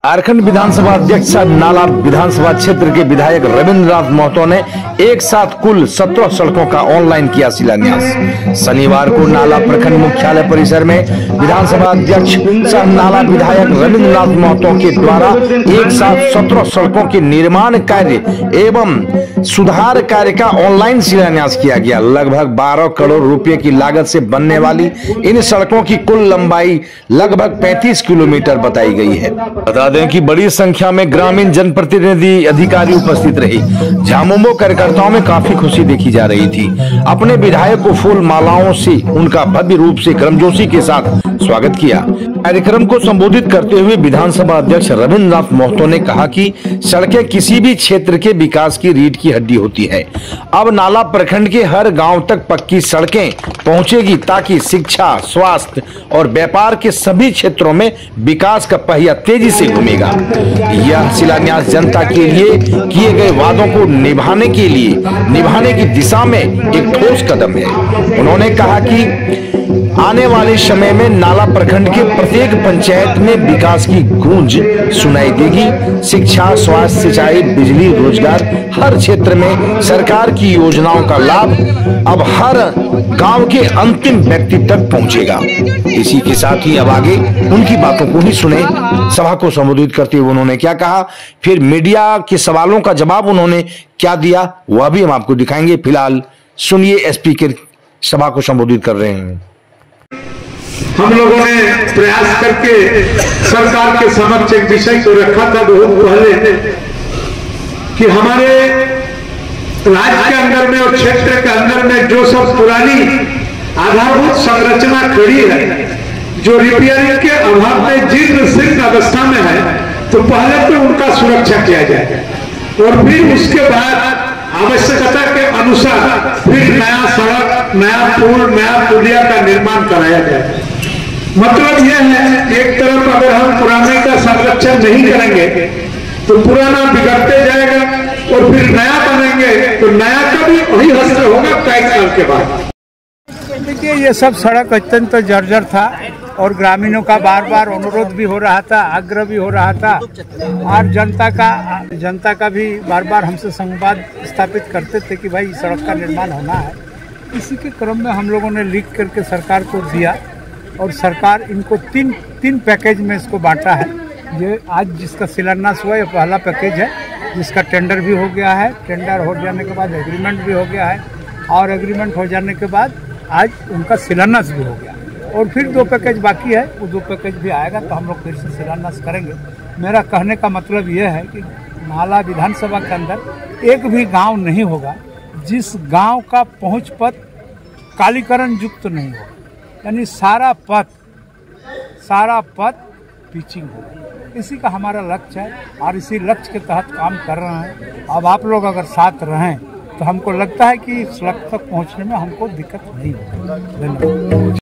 झारखंड विधानसभा अध्यक्ष नाला विधानसभा क्षेत्र के विधायक रविंद्रनाथ महतो ने एक साथ कुल 17 सड़कों का ऑनलाइन किया शिलान्यास। शनिवार को नाला प्रखंड मुख्यालय परिसर में विधानसभा अध्यक्ष सह नाला विधायक रविंद्रनाथ महतो के द्वारा एक साथ 17 सड़कों के निर्माण कार्य एवं सुधार कार्य का ऑनलाइन शिलान्यास किया गया। लगभग 12 करोड़ रुपए की लागत से बनने वाली इन सड़कों की कुल लंबाई लगभग 35 किलोमीटर बताई गई है। बता दें कि बड़ी संख्या में ग्रामीण जनप्रतिनिधि अधिकारी उपस्थित रहे। झामुमो कार्यकर्ताओं में काफी खुशी देखी जा रही थी। अपने विधायक को फूल मालाओं से उनका भव्य रूप से गर्मजोशी के साथ स्वागत किया। कार्यक्रम को संबोधित करते हुए विधानसभा अध्यक्ष रविंद्रनाथ महतो ने कहा कि सड़कें किसी भी क्षेत्र के विकास की रीढ़ की हड्डी होती है। अब नाला प्रखंड के हर गांव तक पक्की सड़कें पहुंचेगी ताकि शिक्षा, स्वास्थ्य और व्यापार के सभी क्षेत्रों में विकास का पहिया तेजी से घूमेगा। यह शिलान्यास जनता के लिए किए गए वादों को निभाने की दिशा में एक ठोस कदम है। उन्होंने कहा कि आने वाले समय में नाला प्रखंड के प्रत्येक पंचायत में विकास की गूंज सुनाई देगी। शिक्षा, स्वास्थ्य, सिंचाई, बिजली, रोजगार, हर क्षेत्र में सरकार की योजनाओं का लाभ अब हर गांव के अंतिम व्यक्ति तक पहुंचेगा। इसी के साथ ही अब आगे उनकी बातों को ही सुने। सभा को संबोधित करते हुए उन्होंने क्या कहा, फिर मीडिया के सवालों का जवाब उन्होंने क्या दिया, वह भी हम आपको दिखाएंगे। फिलहाल सुनिए एसपी के सभा को संबोधित कर रहे हैं। हम लोगों ने प्रयास करके सरकार के समक्ष एक विषय को रखा था बहुत पहले कि हमारे राज्य के अंदर में और क्षेत्र के अंदर में जो सब पुरानी आधारभूत संरचना खड़ी है, जो रिपेयरिंग के अभाव में जीर्ण शीर्ण अवस्था में है, तो पहले तो उनका सुरक्षा किया जाए और फिर उसके बाद आवश्यकता के अनुसार फिर नया सड़क, नया पुल, नया पुलिया का निर्माण कराया जाए। मतलब यह है कि एक तरफ अगर हम पुराने का संरक्षण नहीं करेंगे तो पुराना बिगड़ते जाएगा और फिर नया बनेंगे तो नया का भी वही हस्त्र होगा कई साल के बाद। देखिए, ये सब सड़क अत्यंत जर्जर था और ग्रामीणों का बार बार अनुरोध भी हो रहा था, आग्रह भी हो रहा था और जनता का भी बार बार हमसे संवाद स्थापित करते थे कि भाई सड़क का निर्माण होना है। इसी के क्रम में हम लोगों ने लिख करके सरकार को दिया और सरकार इनको तीन पैकेज में इसको बांटा है। ये आज जिसका शिलान्यास हुआ ये पहला पैकेज है, जिसका टेंडर भी हो गया है। टेंडर हो जाने के बाद एग्रीमेंट भी हो गया है और एग्रीमेंट हो जाने के बाद आज उनका शिलान्यास भी हो गया और फिर 2 पैकेज बाकी है। वो 2 पैकेज भी आएगा तो हम लोग फिर से शिलान्यास करेंगे। मेरा कहने का मतलब यह है कि नाला विधानसभा के अंदर एक भी गांव नहीं होगा जिस गांव का पहुंच पथ कालीकरण युक्त नहीं होगा, यानी सारा पथ पिचिंग होगा। इसी का हमारा लक्ष्य है और इसी लक्ष्य के तहत काम कर रहे हैं। अब आप लोग अगर साथ रहें तो हमको लगता है कि इस लक्ष्य तक पहुंचने में हमको दिक्कत नहीं होगी। धन्यवाद।